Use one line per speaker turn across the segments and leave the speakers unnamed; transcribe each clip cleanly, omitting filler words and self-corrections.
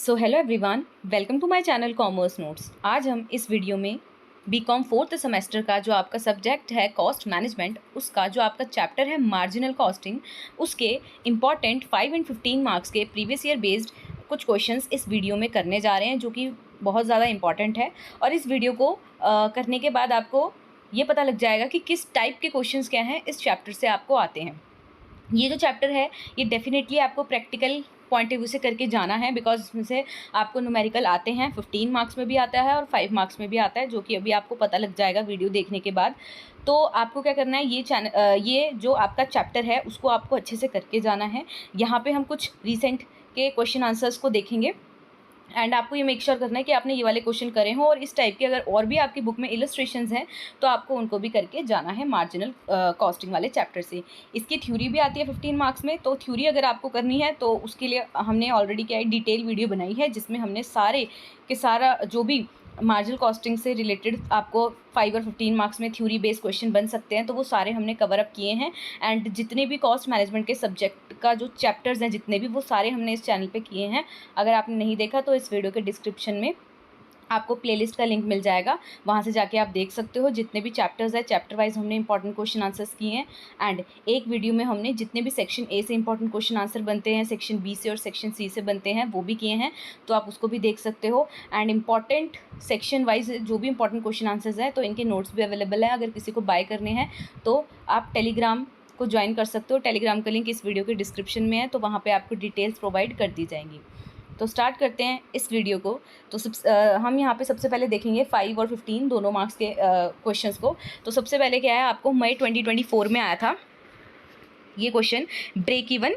So hello everyone, welcome to my channel commerce notes. आज हम इस वीडियो में बीकॉम फोर्थ सेमेस्टर का जो आपका सब्जेक्ट है कॉस्ट मैनेजमेंट, उसका जो आपका चैप्टर है मार्जिनल कॉस्टिंग, उसके इम्पॉर्टेंट 5 एंड 15 मार्क्स के प्रीवियस ईयर बेस्ड कुछ क्वेश्चंस इस वीडियो में करने जा रहे हैं, जो कि बहुत ज़्यादा इंपॉर्टेंट है। और इस वीडियो को करने के बाद आपको ये पता लग जाएगा कि किस टाइप के क्वेश्चंस क्या हैं इस चैप्टर से आपको आते हैं। ये जो चैप्टर है ये डेफिनेटली आपको प्रैक्टिकल पॉइंट ऑफ व्यू से करके जाना है, बिकॉज इसमें से आपको न्यूमेरिकल आते हैं, 15 मार्क्स में भी आता है और 5 मार्क्स में भी आता है, जो कि अभी आपको पता लग जाएगा वीडियो देखने के बाद। तो आपको क्या करना है, ये जो आपका चैप्टर है उसको आपको अच्छे से करके जाना है। यहाँ पे हम कुछ रिसेंट के क्वेश्चन आंसर्स को देखेंगे एंड आपको ये मेक श्योर करना है कि आपने ये वाले क्वेश्चन करे हों, और इस टाइप के अगर और भी आपकी बुक में इलस्ट्रेशंस हैं तो आपको उनको भी करके जाना है मार्जिनल कॉस्टिंग वाले चैप्टर से। इसकी थ्योरी भी आती है 15 मार्क्स में, तो थ्योरी अगर आपको करनी है तो उसके लिए हमने ऑलरेडी क्या है डिटेल वीडियो बनाई है, जिसमें हमने सारे के सारा जो भी मार्जिनल कॉस्टिंग से रिलेटेड आपको 5 और 15 मार्क्स में थ्योरी बेस्ड क्वेश्चन बन सकते हैं, तो वो सारे हमने कवर अप किए हैं। एंड जितने भी कॉस्ट मैनेजमेंट के सब्जेक्ट का जो चैप्टर्स हैं जितने भी, वो सारे हमने इस चैनल पे किए हैं। अगर आपने नहीं देखा तो इस वीडियो के डिस्क्रिप्शन में आपको प्लेलिस्ट का लिंक मिल जाएगा, वहाँ से जाके आप देख सकते हो। जितने भी चैप्टर्स हैं चैप्टर वाइज हमने इंपॉर्टेंट क्वेश्चन आंसर्स किए हैं, एंड एक वीडियो में हमने जितने भी सेक्शन ए से इंपॉर्टेंट क्वेश्चन आंसर बनते हैं, सेक्शन बी से और सेक्शन सी से बनते हैं, वो भी किए हैं, तो आप उसको भी देख सकते हो। एंड इंपॉर्टेंट सेक्शन वाइज जो भी इंपॉर्टेंट क्वेश्चन आंसर्स हैं तो इनके नोट्स भी अवेलेबल हैं। अगर किसी को बाय करने हैं तो आप टेलीग्राम को ज्वाइन कर सकते हो। टेलीग्राम का लिंक इस वीडियो के डिस्क्रिप्शन में है, तो वहाँ पे आपको डिटेल्स प्रोवाइड कर दी जाएंगी। तो स्टार्ट करते हैं इस वीडियो को। तो हम यहाँ पे सबसे पहले देखेंगे 5 और 15 दोनों मार्क्स के क्वेश्चंस को। तो सबसे पहले क्या है, आपको मई 2024 में आया था ये क्वेश्चन, ब्रेक इवन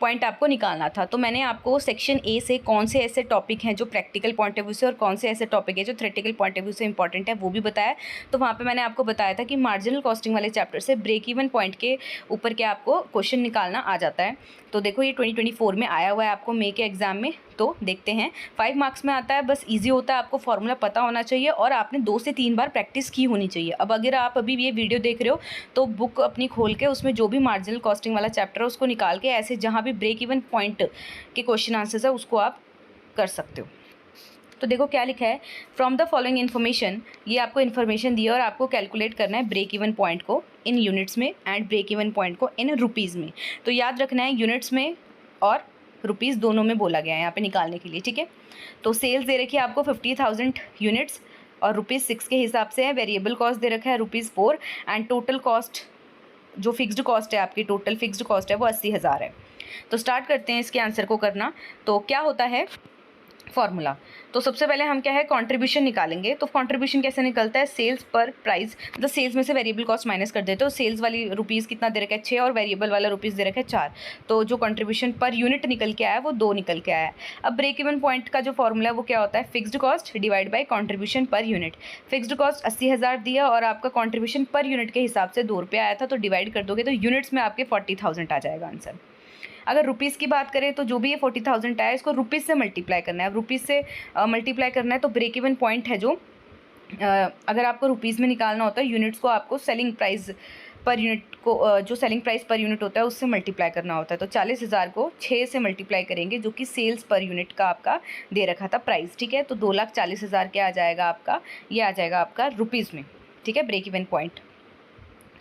पॉइंट आपको निकालना था। तो मैंने आपको सेक्शन ए से कौन से ऐसे टॉपिक हैं जो प्रैक्टिकल पॉइंट ऑफ व्यू से और कौन से ऐसे टॉपिक है जो थ्योरेटिकल पॉइंट ऑफ व्यू से इंपॉर्टेंट है वो भी बताया। तो वहाँ पे मैंने आपको बताया था कि मार्जिनल कॉस्टिंग वाले चैप्टर से ब्रेक इवन पॉइंट के ऊपर क्या आपको क्वेश्चन निकालना आ जाता है। तो देखो ये 2024 में आया हुआ है आपको मई के एग्जाम में। तो देखते हैं, 5 मार्क्स में आता है, बस ईजी होता है, आपको फॉर्मूला पता होना चाहिए और आपने 2 से 3 बार प्रैक्टिस की होनी चाहिए। अब अगर आप अभी ये वीडियो देख रहे हो तो बुक अपनी खोल के उसमें जो भी मार्जिनल कॉस्टिंग वाला चैप्टर है उसको निकाल के ऐसे जहाँ भी ब्रेक इवन पॉइंट के क्वेश्चन आंसर्स है उसको आप कर सकते हो। तो देखो क्या लिखा है, फ्रॉम द फॉलोइंग इन्फॉर्मेशन, ये आपको इन्फॉर्मेशन दी है और आपको कैलकुलेट करना है ब्रेक इवन पॉइंट को इन यूनिट्स में एंड ब्रेक इवन पॉइंट को इन रुपीज़ में। तो याद रखना है यूनिट्स में और रुपीज़ दोनों में बोला गया है यहाँ पे निकालने के लिए, ठीक है। तो सेल्स दे रखी है आपको 50,000 यूनिट्स और ₹6 के हिसाब से है। वेरिएबल कॉस्ट दे रखा है ₹4 एंड टोटल कॉस्ट जो फिक्स्ड कॉस्ट है आपकी, टोटल फिक्स्ड कॉस्ट है वो 80,000 है। तो स्टार्ट करते हैं इसके आंसर को करना। तो क्या होता है फॉर्मूला, तो सबसे पहले हम क्या है कंट्रीब्यूशन निकालेंगे। तो कंट्रीब्यूशन कैसे निकलता है, सेल्स पर प्राइस, मतलब सेल्स में से वेरिएबल कॉस्ट माइनस कर देते हो। सेल्स वाली रुपीज़ कितना दे रखा है 6 और वेरिएबल वाला रुपीज़ दे रखा है 4, तो जो कंट्रीब्यूशन पर यूनिट निकल के आया वो 2 निकल के आया है। अब ब्रेक इवन पॉइंट का जो फॉर्मूला है वो क्या होता है, fixed cost divide by contribution per unit. Fixed cost 80,000 दिया और आपका कंट्रीब्यूशन पर यूनिट के हिसाब से ₹2 आया था, तो डिवाइड कर दोगे तो यूनिट्स में आपके 40,000 आ जाएगा आंसर। अगर रुपीज़ की बात करें तो जो भी ये 40,000 आया इसको रुपीज़ से मल्टीप्लाई करना है। अब रुपीज़ से मल्टीप्लाई करना है तो ब्रेक इवन पॉइंट है जो अगर आपको रुपीज़ में निकालना होता है, यूनिट्स को आपको सेलिंग प्राइस पर यूनिट को जो सेलिंग प्राइस पर यूनिट होता है उससे मल्टीप्लाई करना होता है। तो 40,000 को 6 से मल्टीप्लाई करेंगे, जो कि सेल्स पर यूनिट का आपका दे रखा था प्राइस, ठीक है। तो 2,40,000 क्या आ जाएगा आपका, ये आ जाएगा आपका रुपीज़ में, ठीक है, ब्रेक इवन पॉइंट।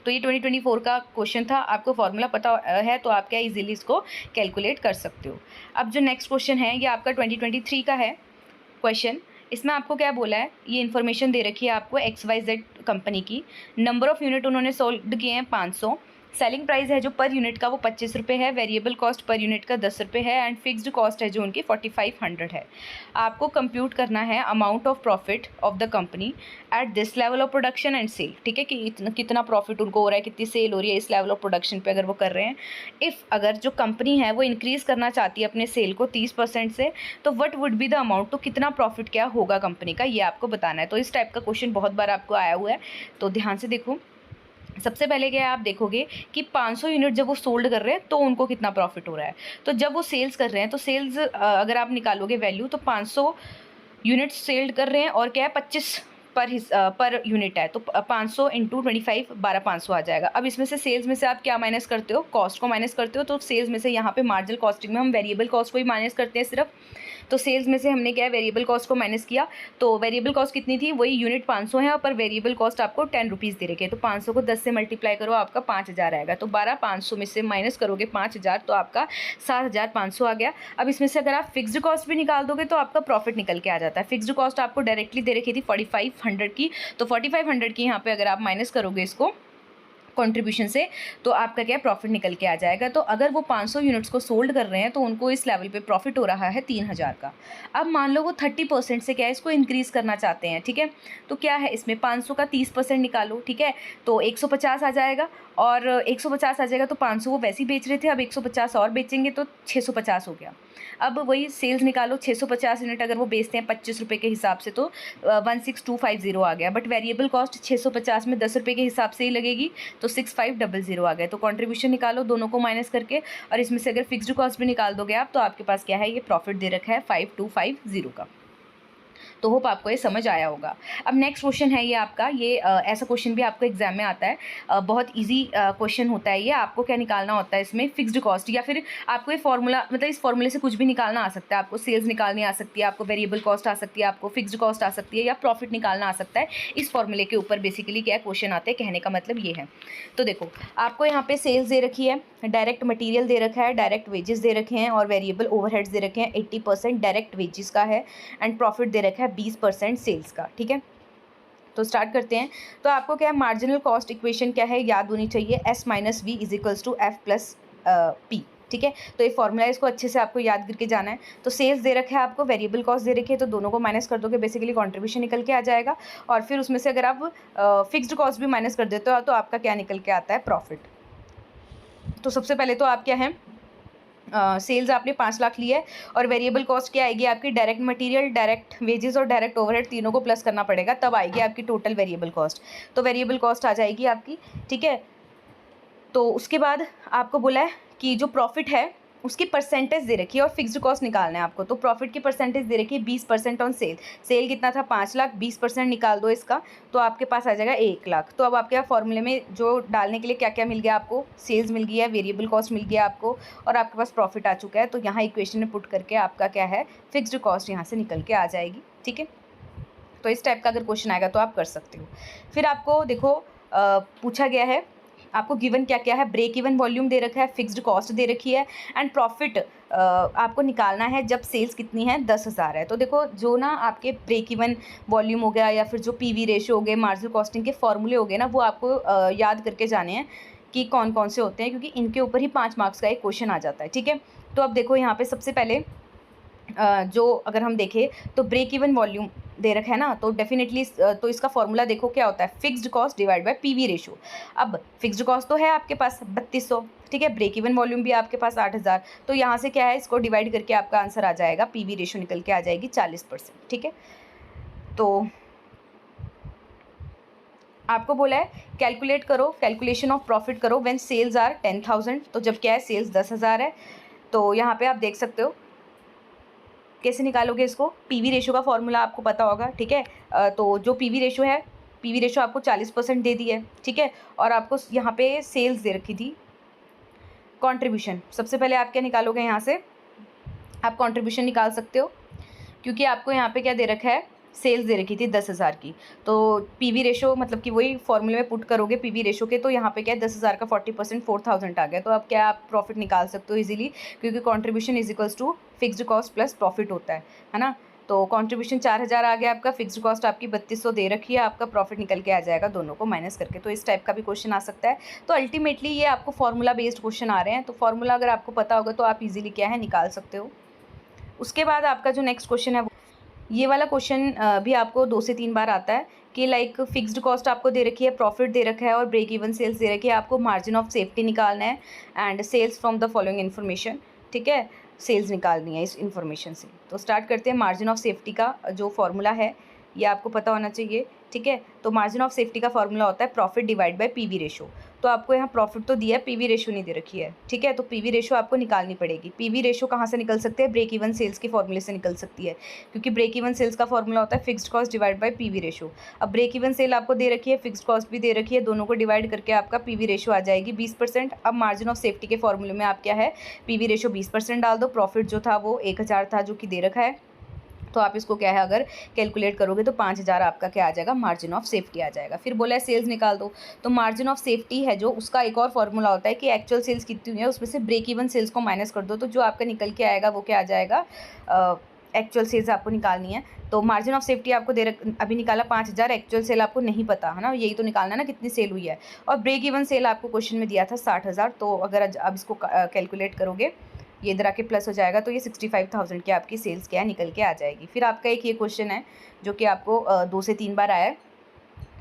तो ये 2024 का क्वेश्चन था, आपको फॉर्मूला पता है तो आप क्या इजीली इसको कैलकुलेट कर सकते हो। अब जो नेक्स्ट क्वेश्चन है ये आपका 2023 का है क्वेश्चन। इसमें आपको क्या बोला है, ये इन्फॉर्मेशन दे रखी है आपको XYZ कंपनी की। नंबर ऑफ़ यूनिट उन्होंने सोल्ड किए हैं 500। सेलिंग प्राइस है जो पर यूनिट का वो ₹25 है। वेरिएबल कॉस्ट पर यूनिट का ₹10 है एंड फिक्स्ड कॉस्ट है जो उनकी 4500 है। आपको कंप्यूट करना है amount of profit of the company at this level of production and sale, ठीक है, कि कितना प्रॉफिट उनको हो रहा है, कितनी सेल हो रही है इस लेवल ऑफ प्रोडक्शन पे अगर वो कर रहे हैं। इफ़ अगर जो कंपनी है वो इंक्रीज़ करना चाहती है अपने सेल को 30% से, तो what would be the amount, तो कितना प्रॉफिट क्या होगा कंपनी का, ये आपको बताना है। तो इस टाइप का क्वेश्चन बहुत बार आपको आया हुआ है, तो ध्यान से देखो। सबसे पहले क्या है, आप देखोगे कि 500 यूनिट जब वो सोल्ड कर रहे हैं तो उनको कितना प्रॉफिट हो रहा है। तो जब वो सेल्स कर रहे हैं तो सेल्स अगर आप निकालोगे वैल्यू तो 500 यूनिट सेल्ड कर रहे हैं और क्या है 25 पर यूनिट है, तो 500 इंटू 25 12,500 आ जाएगा। अब इसमें से सेल्स में से आप क्या माइनस करते हो, कॉस्ट को माइनस करते हो। तो सेल्स में से यहाँ पे मार्जिनल कॉस्टिंग में हम वेरिएबल कॉस्ट को ही माइनस करते हैं सिर्फ। तो सेल्स में से हमने क्या है वेरिएबल कॉस्ट को माइनस किया, तो वेरिएबल कॉस्ट कितनी थी, वही यूनिट 500 है, पर वेरिएबल कॉस्ट आपको 10 रुपीज़ दे रखे हैं, तो 500 को 10 से मल्टीप्लाई करो, आपका 5000 आएगा। तो 12,500 में से माइनस करोगे 5000 तो आपका 7500 आ गया। अब इसमें से अगर आप फिक्स्ड कॉस्ट भी निकाल दोगे तो आपका प्रॉफिट निकल के आ जाता है। फिक्स्ड कॉस्ट आपको डायरेक्टली दे रखी थी 4500 की, तो 4500 की यहाँ पे अगर आप माइनस करोगे इसको कंट्रीब्यूशन से तो आपका क्या प्रॉफिट निकल के आ जाएगा। तो अगर वो 500 यूनिट्स को सोल्ड कर रहे हैं तो उनको इस लेवल पे प्रॉफिट हो रहा है 3000 का। अब मान लो वो 30% से क्या है इसको इंक्रीज़ करना चाहते हैं, ठीक है, तो क्या है इसमें 500 का 30% निकालो, ठीक है, तो 150 आ जाएगा, और 150 आ जाएगा तो 500 वो वैसे ही बेच रहे थे, अब 150 और बेचेंगे तो 650 हो गया। अब वही सेल्स निकालो, 650 यूनिट अगर वो बेचते हैं 25 रुपये के हिसाब से तो 16250 आ गया, बट वेरिएबल कॉस्ट 650 में 10 रुपये के हिसाब से ही लगेगी, तो 6500 आ गया। तो कंट्रीब्यूशन निकालो दोनों को माइनस करके, और इसमें से अगर फिक्स्ड कॉस्ट भी निकाल दोगे आप तो आपके पास क्या है, ये प्रॉफिट दे रखा है 5250 का। तो होप आपको ये समझ आया होगा। अब नेक्स्ट क्वेश्चन है ये आपका, ये ऐसा क्वेश्चन भी आपको एग्जाम में आता है, बहुत इजी क्वेश्चन होता है ये। आपको क्या निकालना होता है इसमें, फिक्स्ड कॉस्ट, या फिर आपको ये फॉर्मूला, मतलब इस फॉर्मूले से कुछ भी निकालना आ सकता है। आपको सेल्स निकालनी आ सकती है, आपको वेरिएबल कॉस्ट आ सकती है, आपको फिक्स्ड कॉस्ट आ सकती है, या प्रॉफिट निकालना आ सकता है। इस फॉर्मूले के ऊपर बेसिकली क्या क्वेश्चन आते हैं, कहने का मतलब ये है। तो देखो आपको यहाँ पे सेल्स दे रखी है, डायरेक्ट मटेरियल दे रखा है, डायरेक्ट वेजेस दे रखे हैं, और वेरिएबल ओवरहेड्स दे रखे हैं। 80% डायरेक्ट वेजेस का है, एंड प्रॉफिट दे रखा है 20% सेल्स का, ठीक है। तो स्टार्ट करते हैं। तो आपको क्या है, मार्जिनल कॉस्ट इक्वेशन क्या है याद होनी चाहिए, S minus V is equals to F plus P, ठीक है। तो ये फॉर्मूला है, इसको अच्छे से आपको याद करके जाना है। तो सेल्स दे रखा है आपको, वेरिएबल कॉस्ट दे रखी है, तो दोनों को माइनस कर दोगे, बेसिकली कंट्रीब्यूशन निकल के आ जाएगा। और फिर उसमें से अगर आप फिक्स्ड कॉस्ट भी माइनस कर देते हो तो आपका क्या निकल के आता है, प्रॉफिट। तो सबसे पहले तो आप क्या है, सेल्स आपने 5 लाख लिया है, और वेरिएबल कॉस्ट क्या आएगी आपकी, डायरेक्ट मटेरियल, डायरेक्ट वेजेस और डायरेक्ट ओवरहेड तीनों को प्लस करना पड़ेगा, तब आएगी आपकी टोटल वेरिएबल कॉस्ट। तो वेरिएबल कॉस्ट आ जाएगी आपकी, ठीक है। तो उसके बाद आपको बोला है कि जो प्रॉफिट है उसकी परसेंटेज दे रखी है, और फिक्स्ड कॉस्ट निकालना है आपको। तो प्रॉफिट की परसेंटेज दे रखी है 20% ऑन सेल। सेल कितना था, 5 लाख, 20% निकाल दो इसका, तो आपके पास आ जाएगा 1 लाख। तो अब आपके फॉर्मूले में जो डालने के लिए क्या क्या मिल गया आपको, सेल्स मिल गई है, वेरिएबल कॉस्ट मिल गया आपको, और आपके पास प्रॉफिट आ चुका है। तो यहाँ इक्वेशन में पुट करके आपका क्या है, फिक्स्ड कॉस्ट यहाँ से निकल के आ जाएगी, ठीक है। तो इस टाइप का अगर क्वेश्चन आएगा तो आप कर सकते हो। फिर आपको देखो पूछा गया है, आपको गिवन क्या क्या है, ब्रेक इवन वॉल्यूम दे रखा है, फिक्स्ड कॉस्ट दे रखी है, एंड प्रॉफिट आपको निकालना है जब सेल्स कितनी है, 10,000 है। तो देखो जो ना आपके ब्रेक इवन वॉल्यूम हो गया, या फिर जो पीवी रेशियो हो गए, मार्जिनल कॉस्टिंग के फॉर्मूले हो गए ना, वो आपको याद करके जाने हैं कि कौन कौन से होते हैं, क्योंकि इनके ऊपर ही 5 मार्क्स का एक क्वेश्चन आ जाता है, ठीक है। तो अब देखो यहाँ पे सबसे पहले जो अगर हम देखें तो ब्रेक इवन वॉल्यूम दे रखा है ना, तो डेफिनेटली तो इसका फॉर्मूला देखो क्या होता है, fixed cost divide by PV ratio. अब फिक्स्ड कॉस्ट तो है आपके पास 3200, ठीक है, ब्रेक इवन वॉल्यूम भी आपके पास 8000, तो यहाँ से क्या है, इसको डिवाइड करके आपका आंसर आ जाएगा, पीवी रेशियो निकल के आ जाएगी 40%, ठीक है। तो आपको बोला है कैलकुलेट करो, कैलकुलेशन ऑफ प्रॉफिट करो व्हेन सेल्स आर 10,000, तो जब क्या है सेल्स 10,000 है। तो यहाँ पे आप देख सकते हो कैसे निकालोगे इसको, पीवी रेशियो का फॉर्मूला आपको पता होगा, ठीक है। तो जो पीवी रेशियो है, पीवी रेशियो आपको 40% दे दी है, ठीक है, और आपको यहाँ पे सेल्स दे रखी थी। कंट्रीब्यूशन सबसे पहले आप क्या निकालोगे, यहाँ से आप कंट्रीब्यूशन निकाल सकते हो, क्योंकि आपको यहाँ पे क्या दे रखा है, सेल्स दे रखी थी 10,000 की। तो पीवी रेशो मतलब कि वही फॉर्मूले में पुट करोगे पीवी रेशो के, तो यहाँ पे क्या है 10,000 का 40% 4,000 आ गया। तो अब क्या आप प्रॉफिट निकाल सकते हो इजीली, क्योंकि contribution is equals to fixed cost plus profit होता है ना। तो कंट्रीब्यूशन 4,000 आ गया आपका, फिक्स्ड कॉस्ट आपकी 3200 दे रखी है, आपका प्रॉफिट निकल के आ जाएगा दोनों को माइनस करके। तो इस टाइप का भी क्वेश्चन आ सकता है। तो अल्टीमेटली ये आपको फार्मूला बेस्ड क्वेश्चन आ रहे हैं, तो फार्मूला अगर आपको पता होगा तो आप इजीली क्या है निकाल सकते हो। उसके बाद आपका जो नेक्स्ट क्वेश्चन है ये वाला क्वेश्चन भी आपको 2 से 3 बार आता है कि लाइक फिक्स्ड कॉस्ट आपको दे रखी है, प्रॉफिट दे रखा है और ब्रेक इवन सेल्स दे रखी है, आपको मार्जिन ऑफ सेफ्टी निकालना है and sales from the following information, ठीक है, सेल्स निकालनी है इस इन्फॉर्मेशन से। तो स्टार्ट करते हैं। मार्जिन ऑफ सेफ्टी का जो फॉर्मूला है ये आपको पता होना चाहिए ठीक है। तो मार्जिन ऑफ सेफ्टी का फॉर्मूला होता है profit divide by PV ratio. तो आपको यहाँ प्रॉफिट तो दिया है, पीवी रेशो नहीं दे रखी है, ठीक है। तो पीवी रेशो आपको निकालनी पड़ेगी। पीवी रेशो कहाँ से निकल सकते हैं? ब्रेक इवन सेल्स के फॉर्मूले से निकल सकती है, क्योंकि ब्रेक इवन सेल्स का फॉर्मूला होता है fixed cost divide by PV ratio. अब ब्रेक इवन सेल आपको दे रखी है, फिक्स्ड कॉस्ट भी दे रखी है, दोनों को डिवाइड करके आपका पीवी रेशो आ जाएगी 20%। अब मार्जिन ऑफ सेफ्टी के फॉर्मूले में आप क्या है, पीवी रेशो 20% डाल दो। प्रॉफिट जो था वो 1000 था, जो कि दे रखा है। तो आप इसको क्या है, अगर कैलकुलेट करोगे तो 5000 आपका क्या आ जाएगा, मार्जिन ऑफ सेफ्टी आ जाएगा। फिर बोला है सेल्स निकाल दो। तो मार्जिन ऑफ सेफ्टी है जो, उसका एक और फॉर्मूला होता है कि एक्चुअल सेल्स कितनी हुई है उसमें से ब्रेक इवन सेल्स को माइनस कर दो, तो जो आपका निकल के आएगा वो क्या आ जाएगा, एक्चुअल सेल्स आपको निकालनी है। तो मार्जिन ऑफ सेफ्टी आपको अभी निकाला 5000, एक्चुअल सेल आपको नहीं पता है ना, यही तो निकालना है ना कितनी सेल हुई है। और ब्रेक इवन सेल आपको क्वेश्चन में दिया था 60000। तो अगर अब इसको कैलकुलेट करोगे, ये इधर आके प्लस हो जाएगा, तो ये 65000 की आपकी सेल्स क्या निकल के आ जाएगी। फिर आपका एक ये क्वेश्चन है जो कि आपको 2 से 3 बार आया है।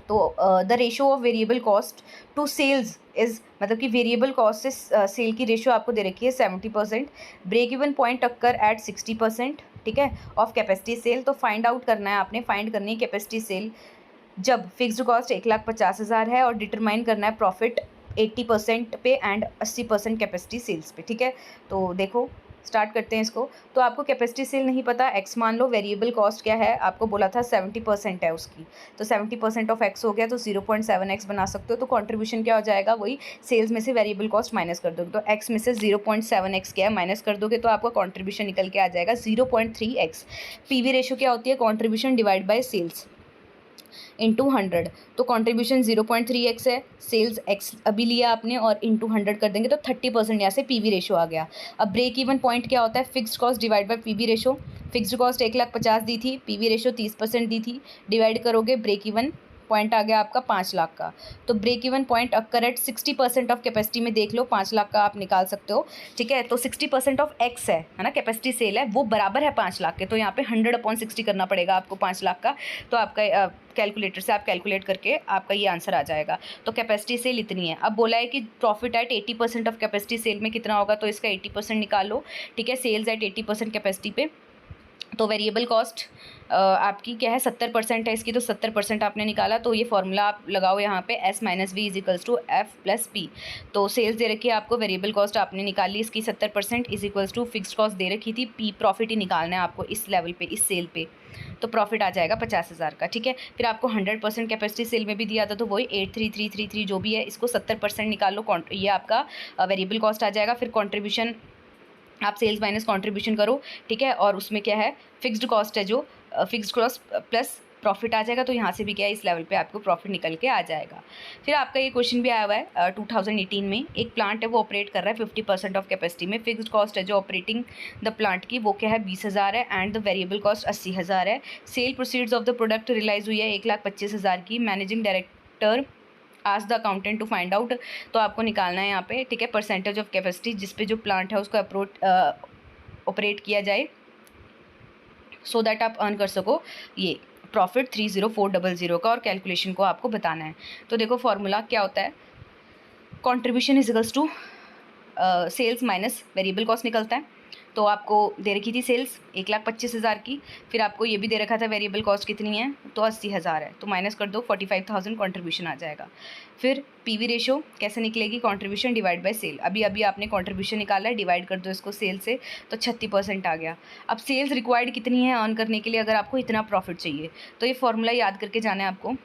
तो the ratio of variable cost to sales is, मतलब कि वेरिएबल कॉस्ट से सेल की रेशो आपको दे रखी है 70%। Break even point occur at 60%, ठीक है, ऑफ कैपेसिटी सेल। तो फाइंड आउट करना है आपने, फाइंड करनी है कैपेसिटी सेल जब फिक्स्ड कॉस्ट 1,50,000 है, और डिटरमाइन करना है प्रॉफिट 80% पे एंड 80% कैपेसिटी सेल्स पे, ठीक है। तो देखो स्टार्ट करते हैं इसको। तो आपको कैपेसिटी सेल नहीं पता, एक्स मान लो, वेरिएबल कॉस्ट क्या है आपको बोला था 70% है उसकी, तो 70% ऑफ एक्स हो गया, तो 0.7x बना सकते हो। तो कंट्रीब्यूशन क्या हो जाएगा, वही सेल्स में से वेरिएबल कॉस्ट माइनस कर दोगे, तो एक्स में से 0.7x क्या है माइनस कर दोगे, तो आपका कंट्रीब्यूशन निकल के आ जाएगा 0.3x। पीवी रेशो क्या होती है, contribution divide by sales into 100। तो कॉन्ट्रीब्यूशन 0.3x है, सेल्स x अभी लिया आपने और इंटू 100 कर देंगे तो 30% यहाँ से पीवी रेशो आ गया। अब ब्रेक इवन पॉइंट क्या होता है, fixed cost divide by PV ratio. Fixed cost 1,50,000 दी थी, पीवी रेशो 30% दी थी, डिवाइड करोगे ब्रेक इवन पॉइंट आ गया आपका 5 लाख का। तो break even point occur at 60% of capacity में देख लो, 5 लाख का आप निकाल सकते हो, ठीक है। तो 60% ऑफ एक्स है ना, कैपेसिटी सेल है, वो बराबर है 5 लाख के। तो यहाँ पे 100/60 करना पड़ेगा आपको 5 लाख का। तो आपका कैलकुलेटर से आप कैलकुलेट करके आपका ये आंसर आ जाएगा। तो कैपेसिटी सेल इतनी है। अब बोला है कि profit at 80% of capacity sale में कितना होगा, तो इसका 80% निकाल लो, ठीक है। सेल्स एट 80% कैपेसिटी पे, तो वेरिएबल कॉस्ट आपकी क्या है 70% है इसकी, तो 70% आपने निकाला। तो ये फॉर्मूला आप लगाओ यहाँ पे, S minus V is equals to F plus P. तो सेल्स दे रखी है आपको, वेरिएबल कॉस्ट आपने निकाली इसकी 70% is equals to fixed cost दे रखी थी, पी प्रॉफिट ही निकालना है आपको इस लेवल पे, इस सेल पे। तो प्रॉफिट आ जाएगा 50,000 का, ठीक है। फिर आपको 100% कैपेसिटी सेल में भी दिया था, तो वही 83333 जो भी है, इसको 70% निकाल लो, ये आपका वेरिएबल कॉस्ट आ जाएगा। फिर कॉन्ट्रीब्यूशन आप सेल्स माइनस कंट्रीब्यूशन करो, ठीक है, और उसमें क्या है फिक्स्ड कॉस्ट है, जो फिक्स्ड कॉस्ट प्लस प्रॉफिट आ जाएगा। तो यहाँ से भी क्या है, इस लेवल पे आपको प्रॉफिट निकल के आ जाएगा। फिर आपका ये क्वेश्चन भी आया हुआ है 2018 में, एक प्लांट है वो ऑपरेट कर रहा है 50% ऑफ कैपेसिटी में, फिक्स्ड कॉस्ट है जो ऑपरेटिंग द प्लांट की वो क्या है 20,000 है, एंड द वेरिएबल कॉस्ट 80,000 है। Sale proceeds of the product realise हुई है 1,25,000 की। मैनेजिंग डायरेक्टर आज the accountant to find out. तो आपको निकालना है यहाँ पे, ठीक है, परसेंटेज ऑफ कैपेसिटी जिस पे जो प्लांट है उसको ऑपरेट किया जाए, सो दैट आप अर्न कर सको ये प्रॉफिट 30400 का, और कैलकुलेशन को आपको बताना है। तो देखो फॉर्मूला क्या होता है, contribution is equals to sales minus variable cost निकलता है। तो आपको दे रखी थी सेल्स 1,25,000 की, फिर आपको ये भी दे रखा था वेरिएबल कॉस्ट कितनी है, तो 80,000 है, तो माइनस कर दो 45,000 कॉन्ट्रीब्यूशन आ जाएगा। फिर पीवी रेशो कैसे निकलेगी, कॉन्ट्रीब्यूशन डिवाइड बाय सेल। अभी आपने कॉन्ट्रीब्यूशन निकाला है, डिवाइड कर दो इसको सेल से, तो 36% आ गया। अब सेल्स रिक्वायर्ड कितनी है अर्न करने के लिए, अगर आपको इतना प्रॉफिट चाहिए, तो ये फॉर्मूला याद करके जाना है आपको,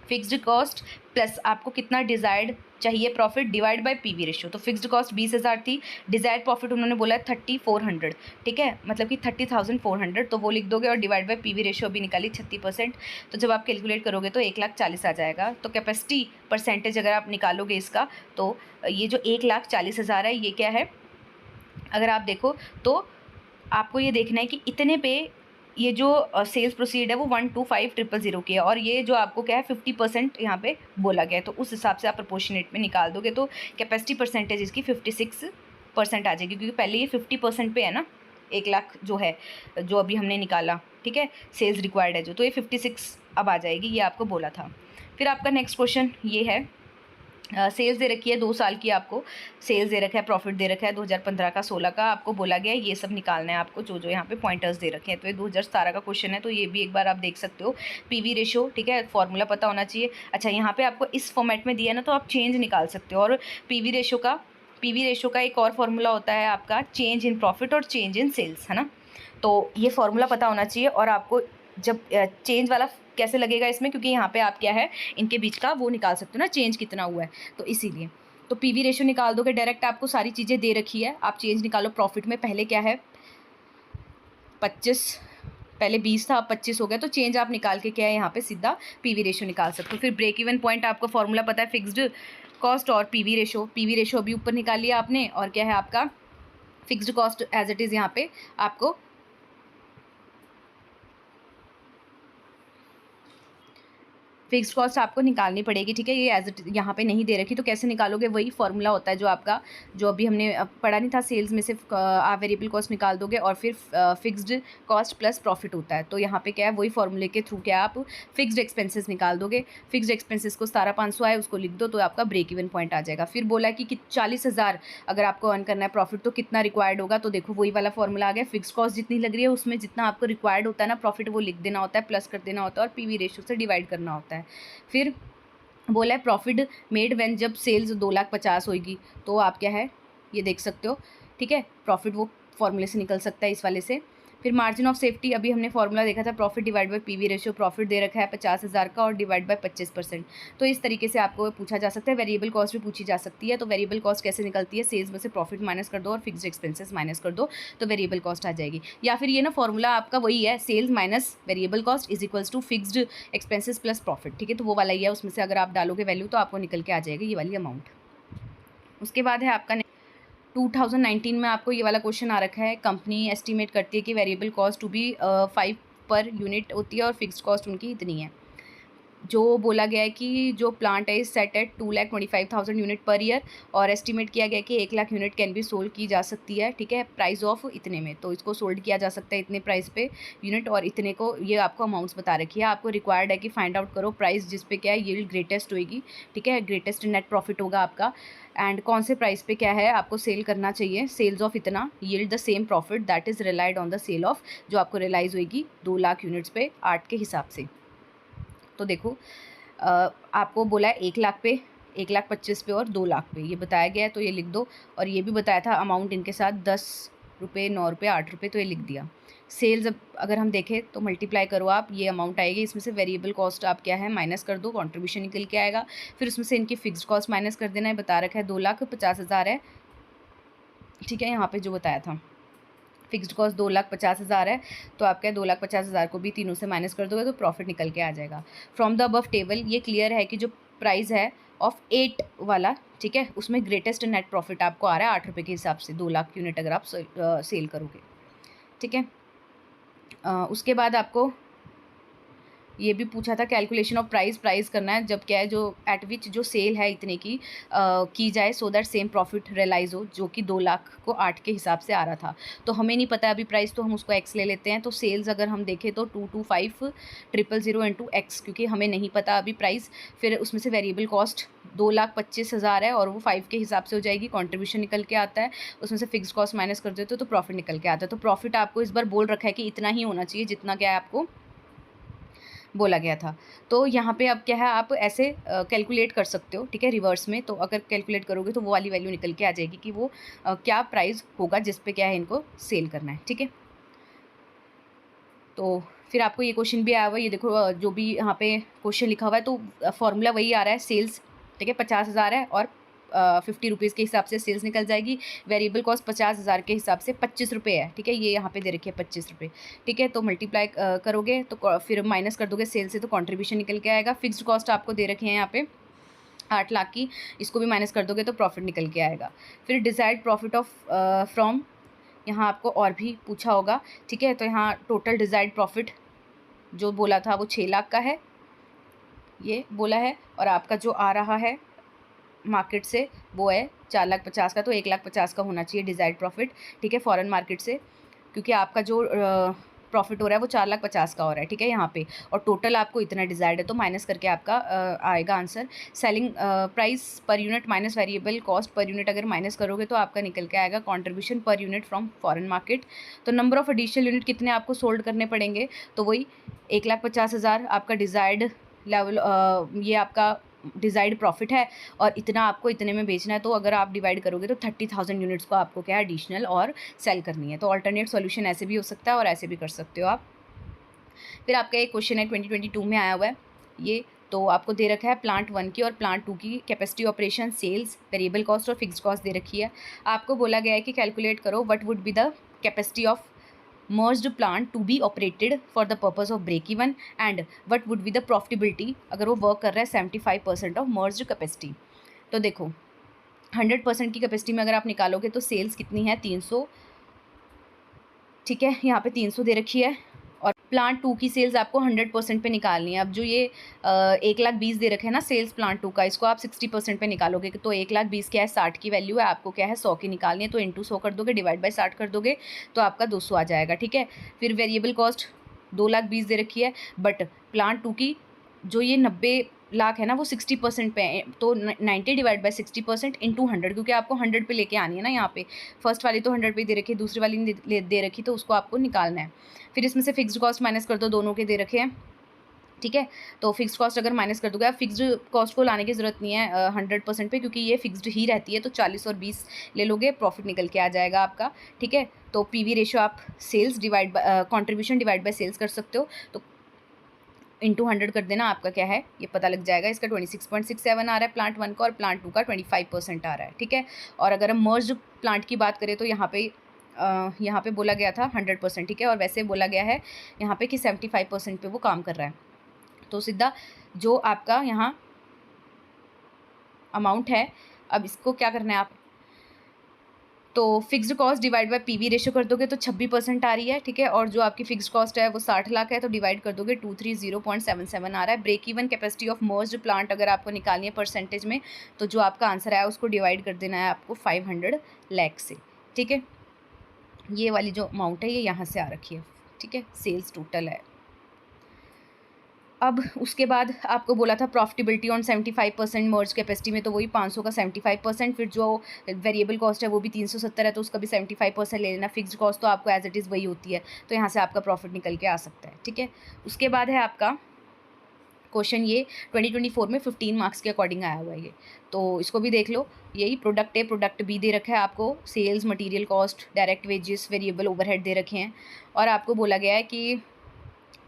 फिक्स्ड कॉस्ट प्लस आपको कितना डिजायर्ड चाहिए profit divide by PV ratio. तो फिक्स्ड कॉस्ट 20,000 थी, डिजायर्ड प्रॉफिट उन्होंने बोला है 3400, ठीक है, मतलब कि 30,400, तो वो लिख दोगे, और डिवाइड बाय पीवी रेशियो अभी निकाली 36%। तो जब आप कैलकुलेट करोगे तो 1,40,000 आ जाएगा। तो कैपेसिटी परसेंटेज अगर आप निकालोगे इसका, तो ये जो 1,40,000 है ये क्या है, अगर आप देखो तो आपको ये देखना है कि इतने पे ये जो सेल्स प्रोसीड है वो 125,000 की है, और ये जो आपको क्या है 50% यहाँ पे बोला गया है, तो उस हिसाब से आप प्रोपोर्शनेट में निकाल दोगे, तो कैपेसिटी परसेंटेज इसकी 56% आ जाएगी, क्योंकि पहले ये 50% पे है ना, 1 लाख जो है, जो अभी हमने निकाला, ठीक है, सेल्स रिक्वायर्ड है जो, तो ये 56 अब आ जाएगी, ये आपको बोला था। फिर आपका नेक्स्ट क्वेश्चन ये है सेल्स दे रखी है 2 साल की, आपको सेल्स दे रखा है, प्रॉफिट दे रखा है 2015 का, 16 का, आपको बोला गया है ये सब निकालना है आपको, जो जो यहाँ पे पॉइंटर्स दे रखे हैं। तो ये 2017 का क्वेश्चन है, तो ये भी एक बार आप देख सकते हो। पीवी रेशो, ठीक है, फॉर्मूला पता होना चाहिए। अच्छा, यहाँ पे आपको इस फॉर्मेट में दिया है ना, तो आप चेंज निकाल सकते हो। और पीवी रेशो का एक और फॉर्मूला होता है आपका, चेंज इन प्रॉफिट और चेंज इन सेल्स, है ना। तो ये फॉर्मूला पता होना चाहिए। और आपको जब चेंज वाला कैसे लगेगा इसमें, क्योंकि यहाँ पे आप क्या है, इनके बीच का वो निकाल सकते हो ना, चेंज कितना हुआ है, तो इसीलिए। तो पीवी रेशियो निकाल दोगे डायरेक्ट, आपको सारी चीज़ें दे रखी है, आप चेंज निकालो। प्रॉफिट में पहले क्या है 25, पहले 20 था, अब 25 हो गया, तो चेंज आप निकाल के क्या है यहाँ पे सीधा पीवी रेशियो निकाल सकते हो। फिर ब्रेक इवन पॉइंट, आपको फॉर्मूला पता है, फिक्स्ड कॉस्ट और पीवी रेशियो अभी ऊपर निकाल लिया आपने। और क्या है आपका fixed cost as it is, यहाँ पे आपको फिक्स्ड कॉस्ट आपको निकालनी पड़ेगी, ठीक है। ये एज इट यहाँ पे नहीं दे रखी, तो कैसे निकालोगे, वही फॉर्मूला होता है जो आपका, जो अभी हमने पढ़ा नहीं था, सेल्स में सिर्फ आप वेरिएबल कॉस्ट निकाल दोगे और फिर फिक्स्ड कॉस्ट प्लस प्रॉफिट होता है। तो यहाँ पे क्या है, वही फॉर्मूले के थ्रू क्या आप फिक्स्ड एक्सपेंसेस निकाल दोगे। फिक्स्ड एक्सपेंसेस को 17,500 आए, उसको लिख दो, तो आपका ब्रेक इवन पॉइंट आ जाएगा। फिर बोला कि 40,000 अगर आपको अर्न करना है प्रॉफिट, तो कितना रिक्वायर्ड होगा, तो देखो वही वाला फॉर्मूला आ गया। फिक्स कॉस्ट जितनी लग रही है उसमें जितना आपको रिक्वायर्ड होता है ना प्रॉफिट, वो लिख देना होता है, प्लस कर देना होता है, और पीवी रेशियो से डिवाइड करना होता है। फिर बोला है प्रॉफिट मेड व्हेन, जब सेल्स 2,50,000 होगी, तो आप क्या है ये देख सकते हो, ठीक है। प्रॉफिट वो फॉर्मूले से निकल सकता है, इस वाले से। फिर मार्जिन ऑफ सेफ्टी, अभी हमने फॉर्मूला देखा था, profit divide by PV ratio. Profit दे रखा है 50,000 का और डिवाइड बाय 25%। तो इस तरीके से आपको पूछा जा सकता है। वेरिएबल कॉस्ट भी पूछी जा सकती है। तो वेरिएबल कॉस्ट कैसे निकलती है, सेल्स में से प्रॉफिट माइनस कर दो और फिक्स्ड एक्सपेंसेस माइनस कर दो, तो वेरिएबल कॉस्ट आ जाएगी। या फिर ये ना फॉर्मूला आपका वही है, sales minus variable cost is equals to fixed expenses plus profit, ठीक है। तो वो वाला ही है, उसमें से अगर आप डालोगे वैल्यू तो आपको निकल के आ जाएगी ये वाली अमाउंट। उसके बाद है आपका 2019 में आपको ये वाला क्वेश्चन आ रखा है, कंपनी एस्टीमेट करती है कि variable cost to be 5 per unit होती है और फिक्स्ड कॉस्ट उनकी इतनी है। जो बोला गया है कि जो प्लांट है is set at 2,25,000 unit per year, और एस्टिमेट किया गया है कि 1,00,000 यूनिट कैन बी सोल्ड की जा सकती है, ठीक है, प्राइस ऑफ इतने में। तो इसको सोल्ड किया जा सकता है इतने प्राइस पे यूनिट, और इतने को ये आपको अमाउंट्स बता रखी है। आपको रिक्वायर्ड है कि फाइंड आउट करो प्राइस जिस पे क्या है यील्ड ग्रेटेस्ट होगी, ठीक है, ग्रेटेस्ट नेट प्रॉफिट होगा आपका, एंड कौन से प्राइस पे क्या है आपको सेल करना चाहिए। सेल्स ऑफ इतना yield the same profit that is relied on the sale of, जो आपको रियलाइज़ होगी 2,00,000 यूनिट्स पे 8 के हिसाब से। तो देखो आपको बोला है 1,00,000 पे, 1,25,000 पे और 2,00,000 पे, ये बताया गया है, तो ये लिख दो। और ये भी बताया था अमाउंट इनके साथ 10 रुपये, 9 रुपये, 8 रुपये, तो ये लिख दिया। सेल्स अब अगर हम देखें तो मल्टीप्लाई करो आप, ये अमाउंट आएगी, इसमें से वेरिएबल कॉस्ट आप क्या है माइनस कर दो, कंट्रीब्यूशन निकल के आएगा। फिर उसमें से इनकी फिक्स्ड कॉस्ट माइनस कर देना है, बता रखा है 2,50,000 है, ठीक है, यहाँ पे जो बताया था फिक्स्ड कॉस्ट 2,50,000 है, तो आप क्या 2,50,000 को भी तीनों से माइनस कर दोगे तो प्रॉफिट निकल के आ जाएगा। फ्रॉम द अबव टेबल ये क्लियर है कि जो प्राइस है ऑफ 8 वाला, ठीक है, उसमें ग्रेटेस्ट नेट प्रॉफिट आपको आ रहा है 8 रुपये के हिसाब से, 2,00,000 यूनिट अगर आप सेल करोगे, ठीक है। उसके बाद आपको ये भी पूछा था कैलकुलेशन ऑफ प्राइस करना है, जब क्या है जो एट विच जो सेल है इतने की जाए, so that same profit realise हो, जो कि 2,00,000 को 8 के हिसाब से आ रहा था। तो हमें नहीं पता अभी प्राइस, तो हम उसको एक्स ले लेते हैं। तो सेल्स अगर हम देखें तो 225,000 इंटू एक्स, क्योंकि हमें नहीं पता अभी प्राइस। फिर उसमें से वेरिएबल कॉस्ट 2,25,000 है और वो 5 के हिसाब से हो जाएगी, कॉन्ट्रीब्यूशन निकल के आता है, उसमें से फिक्स कॉस्ट माइनस कर देते हो तो प्रॉफिट निकल के आता है। तो प्रॉफिट आपको इस बार बोल रखा है कि इतना ही होना चाहिए जितना क्या है आपको बोला गया था। तो यहाँ पे अब क्या है आप ऐसे कैलकुलेट कर सकते हो, ठीक है, रिवर्स में। तो अगर कैलकुलेट करोगे तो वो वाली वैल्यू निकल के आ जाएगी कि वो क्या प्राइस होगा जिस पे क्या है इनको सेल करना है, ठीक है। तो फिर आपको ये क्वेश्चन भी आया हुआ है, ये देखो जो भी यहाँ पे क्वेश्चन लिखा हुआ है, तो फॉर्मूला वही आ रहा है, सेल्स, ठीक है, 50,000 है और 50 रुपीज़ के हिसाब से सेल्स निकल जाएगी। वेरिएबल कॉस्ट 50,000 के हिसाब से 25 रुपये है, ठीक है, ये यहाँ पे दे रखिए 25 रुपये, ठीक है। तो मल्टीप्लाई करोगे तो फिर माइनस कर दोगे सेल से, तो कंट्रीब्यूशन निकल के आएगा। फिक्स्ड कॉस्ट आपको दे रखे हैं यहाँ पे 8,00,000 की, इसको भी माइनस कर दोगे तो प्रॉफिट निकल के आएगा। फिर डिसाइड प्रॉफिट ऑफ फ्रॉम, यहाँ आपको और भी पूछा होगा, ठीक है। तो यहाँ टोटल डिसाइड प्रॉफिट जो बोला था वो 6,00,000 का है, ये बोला है, और आपका जो आ रहा है मार्केट से वो है 4,50,000 का, तो 1,50,000 का होना चाहिए डिज़ायर्ड प्रॉफिट, ठीक है, फॉरेन मार्केट से। क्योंकि आपका जो प्रॉफिट हो रहा है वो 4,50,000 का हो रहा है, ठीक है यहाँ पे, और टोटल आपको इतना डिजायर्ड है, तो माइनस करके आपका आएगा answer. Selling price per unit minus variable cost per unit अगर माइनस करोगे तो आपका निकल के आएगा contribution per unit from foreign market. तो नंबर ऑफ एडिशनल यूनिट कितने आपको सोल्ड करने पड़ेंगे, तो वही 1,50,000 आपका डिजायर्ड लेवल, ये आपका डिजायर्ड प्रॉफिट है, और इतना आपको इतने में बेचना है। तो अगर आप डिवाइड करोगे तो 30,000 यूनिट्स को आपको क्या है एडिशनल और सेल करनी है। तो अल्टरनेट सॉल्यूशन ऐसे भी हो सकता है और ऐसे भी कर सकते हो आप। फिर आपका एक क्वेश्चन है 2022 में आया हुआ है ये, तो आपको दे रखा है प्लांट 1 की और प्लांट 2 की capacity operation, sales, variable cost और फिक्स्ड कॉस्ट दे रखी है। आपको बोला गया है कि कैलकुलेट करो what would be the capacity of merged plant to be operated for the purpose of break even and what would be the profitability अगर वो वर्क कर रहा है 75% ऑफ merged capacity। तो देखो 100% की कैपेसिटी में अगर आप निकालोगे तो सेल्स कितनी है 300, ठीक है यहाँ पे 300 दे रखी है, और प्लांट 2 की सेल्स आपको 100% पे निकालनी है। अब जो ये 1,20,000 दे रखे हैं ना सेल्स प्लांट 2 का, इसको आप 60% पे निकालोगे तो 1,20,000 क्या है 60 की वैल्यू है, आपको क्या है 100 की निकालनी है, तो इंटू 100 कर दोगे, डिवाइड बाय 60 कर दोगे तो आपका 200 आ जाएगा, ठीक है। फिर वेरिएबल कॉस्ट 2,20,000 दे रखी है, बट प्लांट 2 की जो ये 90 लाख है ना वो 60% पे है, तो 90 डिवाइड बाय 60% इंटू 100, क्योंकि आपको 100 पे लेके आनी है ना यहाँ पे। फर्स्ट वाली तो 100 पे दे रखी है, दूसरी वाली नहीं दे रखी, तो उसको आपको निकालना है। फिर इसमें से फिक्स्ड कॉस्ट माइनस कर दो, दोनों के दे रखे हैं, ठीक है। तो फिक्स्ड कॉस्ट अगर माइनस कर दोगे, आप फिक्स्ड कॉस्ट को लाने की ज़रूरत नहीं है 100% पे, क्योंकि ये फिक्स्ड ही रहती है, तो 40 और 20 ले लोगे, प्रॉफिट निकल के आ जाएगा आपका, ठीक है। तो पीवी रेशियो आप sales divide by contribution divide by sales कर सकते हो, तो इंटू 100 कर देना, आपका क्या है ये पता लग जाएगा। इसका 26.67 आ रहा है प्लांट 1 का, और प्लांट 2 का 25% आ रहा है, ठीक है। और अगर हम मर्ज प्लांट की बात करें तो यहाँ पे बोला गया था 100%, ठीक है, और वैसे बोला गया है यहाँ पे कि 75% पे वो काम कर रहा है। तो सीधा जो आपका यहाँ अमाउंट है, अब इसको क्या करना है आप, तो fixed cost divide by PV ratio कर दोगे तो 26% आ रही है, ठीक है। और जो आपकी फिक्स्ड कॉस्ट है वो 60 लाख है, तो डिवाइड कर दोगे 230.77 आ रहा है। Break even capacity of merged plant अगर आपको निकालनी है परसेंटेज में, तो जो आपका आंसर आया उसको डिवाइड कर देना है आपको 500 लाख से, ठीक है। ये वाली जो अमाउंट है ये यहाँ से आ रखी है, ठीक है, सेल्स टोटल है। अब उसके बाद आपको बोला था प्रॉफिटेबिलिटी ऑन 75% मर्ज कैपेसिटी में, तो वही 500 का 75%, फिर जो वेरिएबल कॉस्ट है वो भी 370 है, तो उसका भी 75% ले लेना। फिक्स्ड कॉस्ट तो आपको एज इट इज़ वही होती है, तो यहाँ से आपका प्रॉफिट निकल के आ सकता है, ठीक है। उसके बाद है आपका क्वेश्चन ये 2024 में 15 मार्क्स के अकॉर्डिंग आया हुआ है ये, तो इसको भी देख लो। यही प्रोडक्ट ए, प्रोडक्ट बी दे रखा है आपको, sales, material cost, direct wages, variable overhead दे रखे हैं, और आपको बोला गया है कि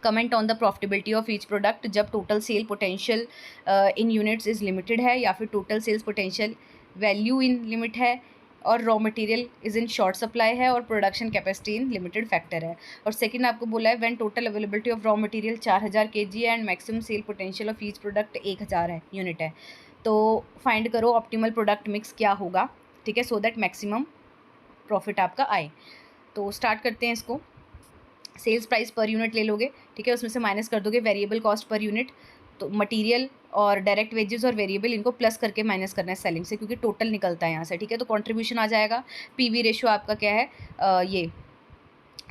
comment on the profitability of each product जब total sale potential in units is limited है, या फिर total sales potential value in limit है, और raw material is in short supply है, और production capacity in limited factor है। और सेकंड आपको बोला है when total availability of raw material 4000 kg है and maximum sale potential of each product 1000 है यूनिट है, तो फाइंड करो ऑप्टिमल प्रोडक्ट मिक्स क्या होगा, ठीक है, सो दैट मैक्सिमम प्रॉफिट आपका आए। तो स्टार्ट करते हैं इसको। सेल्स प्राइस पर यूनिट ले लोगे, ठीक है, उसमें से माइनस कर दोगे वेरिएबल कॉस्ट पर यूनिट, तो मटेरियल और डायरेक्ट वेजेस और वेरिएबल इनको प्लस करके माइनस करना है सेलिंग से, क्योंकि टोटल निकलता है यहाँ से, ठीक है। तो कंट्रीब्यूशन आ जाएगा, पीवी रेशियो आपका क्या है ये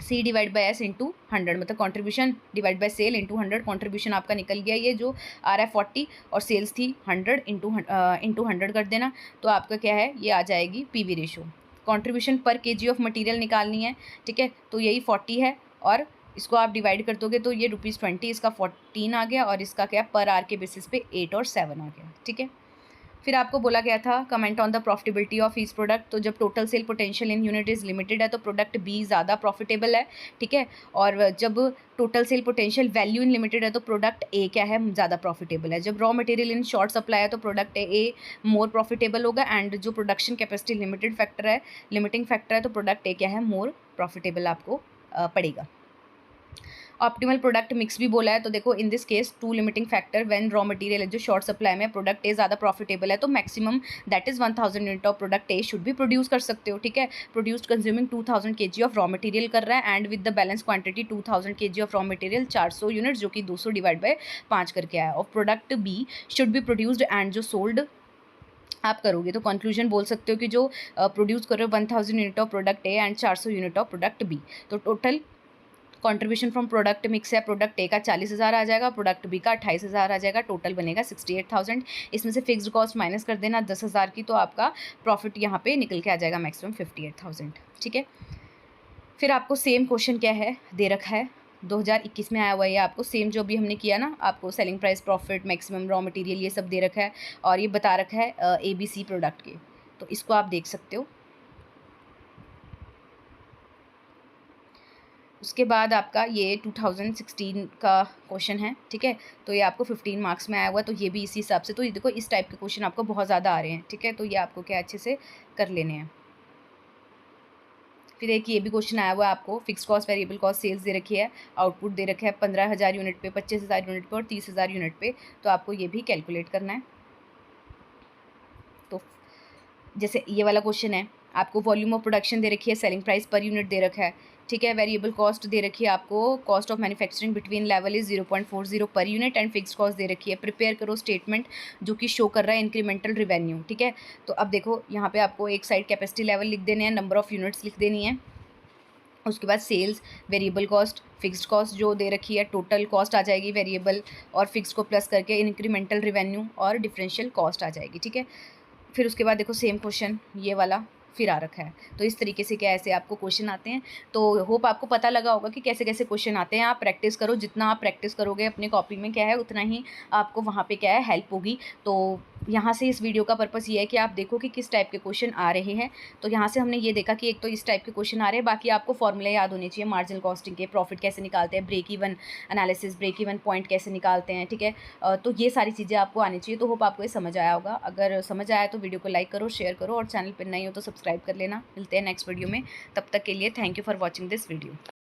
C divide by S into 100, मतलब contribution divide by sale into 100, contribution आपका निकल गया ये जो आ रहा है 40, और सेल्स थी 100 इंटू 100 कर देना, तो आपका क्या है ये आ जाएगी पीवी रेशियो। कंट्रीब्यूशन पर केजी ऑफ मटेरियल निकालनी है, ठीक है, तो यही 40 है, और इसको आप डिवाइड कर दोगे तो ये ₹20, इसका 14 आ गया, और इसका क्या पर आर के बेसिस पे 8 और 7 आ गया, ठीक है। फिर आपको बोला गया था comment on the profitability of each product, तो जब total sale potential in unit is limited है तो प्रोडक्ट बी ज़्यादा प्रॉफिटेबल है, ठीक है। और जब total sale potential value in limited है तो प्रोडक्ट ए क्या है ज़्यादा प्रॉफिटेबल है। जब raw material in short supply है तो प्रोडक्ट ए मोर प्रॉफिटेबल होगा, एंड जो प्रोडक्शन कैपेसिटी लिमिटिंग फैक्टर है तो प्रोडक्ट ए क्या है मोर प्रॉफिटेबल आपको पड़ेगा। ऑप्टिमल प्रोडक्ट मिक्स भी बोला है, तो देखो in this case 2 limiting factor when raw material है जो शॉर्ट सप्लाई में प्रोडक्ट ए ज़्यादा प्रॉफिटेबल है, तो maximum that is 1000 unit of product A should भी प्रोड्यूस कर सकते हो, ठीक है। Produced consuming 2000 kg of raw material कर रहा है, and with the balance quantity 2000 kg of raw material 400 unit, जो कि 200 डिवाइड बाय 5 करके आया। और product B should be produced and जो सोल्ड आप करोगे, तो कंक्लूजन बोल सकते हो कि जो प्रोड्यूस कर रहे हो 1000 unit of product A and 400 unit of product B, तो total contribution from product mix है, प्रोडक्ट ए का 40,000 आ जाएगा, प्रोडक्ट बी का 28,000 आ जाएगा, टोटल बनेगा 68,000। इसमें से फिक्स्ड कॉस्ट माइनस कर देना 10,000 की, तो आपका प्रॉफिट यहाँ पे निकल के आ जाएगा मैक्सिमम 58,000। ठीक है, फिर आपको सेम क्वेश्चन क्या है दे रखा है, 2021 में आया हुआ है आपको, सेम जो भी हमने किया ना, आपको selling price, profit, maximum raw material, ये सब दे रखा है और ये बता रखा है ABC प्रोडक्ट के, तो इसको आप देख सकते हो। उसके बाद आपका ये 2016 का क्वेश्चन है। ठीक है, तो ये आपको 15 मार्क्स में आया हुआ है, तो ये भी इसी हिसाब से, तो ये देखो इस टाइप के क्वेश्चन आपको बहुत ज़्यादा आ रहे हैं। ठीक है, तो ये आपको क्या अच्छे से कर लेने हैं। फिर एक ये भी क्वेश्चन आया हुआ है आपको, fix cost, variable cost, sales दे रखी है, आउटपुट दे रखा है 15,000 यूनिट पे, 25,000 यूनिट पे और 30,000 यूनिट पे, तो आपको ये भी कैलकुलेट करना है। तो जैसे ये वाला क्वेश्चन है, आपको वॉल्यूम ऑफ प्रोडक्शन दे रखी है, सेलिंग प्राइस पर यूनिट दे रखा है। ठीक है, वेरिएबल कॉस्ट दे रखी है आपको, cost of manufacturing between level is 0.40 per unit and fix cost दे रखी है। प्रिपेयर करो स्टेटमेंट जो कि शो कर रहा है इंक्रीमेंटल रिवेन्यू। ठीक है, तो अब देखो यहाँ पे आपको एक साइड कैपेसिटी लेवल लिख देने हैं, नंबर ऑफ यूनिट्स लिख देनी है, उसके बाद sales, variable cost, fixed cost जो दे रखी है, टोटल कॉस्ट आ जाएगी वेरिएबल और फिक्स को प्लस करके इंक्रीमेंटल रिवेन्यू और डिफरेंशियल कॉस्ट आ जाएगी। ठीक है, फिर उसके बाद देखो सेम क्वेश्चन ये वाला फिर आ रखा है। तो इस तरीके से क्या ऐसे आपको क्वेश्चन आते हैं। तो होप आपको पता लगा होगा कि कैसे कैसे क्वेश्चन आते हैं। आप प्रैक्टिस करो, जितना आप प्रैक्टिस करोगे अपने कॉपी में क्या है उतना ही आपको वहाँ पे क्या है हेल्प होगी। तो यहाँ से इस वीडियो का पर्पस ये है कि आप देखो कि किस टाइप के क्वेश्चन आ रहे हैं। तो यहाँ से हमने ये देखा कि एक तो इस टाइप के क्वेश्चन आ रहे हैं, बाकी आपको फॉर्मूला याद होने चाहिए मार्जिनल कॉस्टिंग के, प्रॉफिट कैसे निकालते हैं, break even analysis, break even point कैसे निकालते हैं। ठीक है, तो ये सारी चीज़ें आपको आनी चाहिए। तो होप आपको ये समझ आया होगा। अगर समझ आया तो वीडियो को लाइक करो, शेयर करो और चैनल पर नई हो तो सब्सक्राइब कर लेना। मिलते हैं नेक्स्ट वीडियो में, तब तक के लिए thank you for watching this video.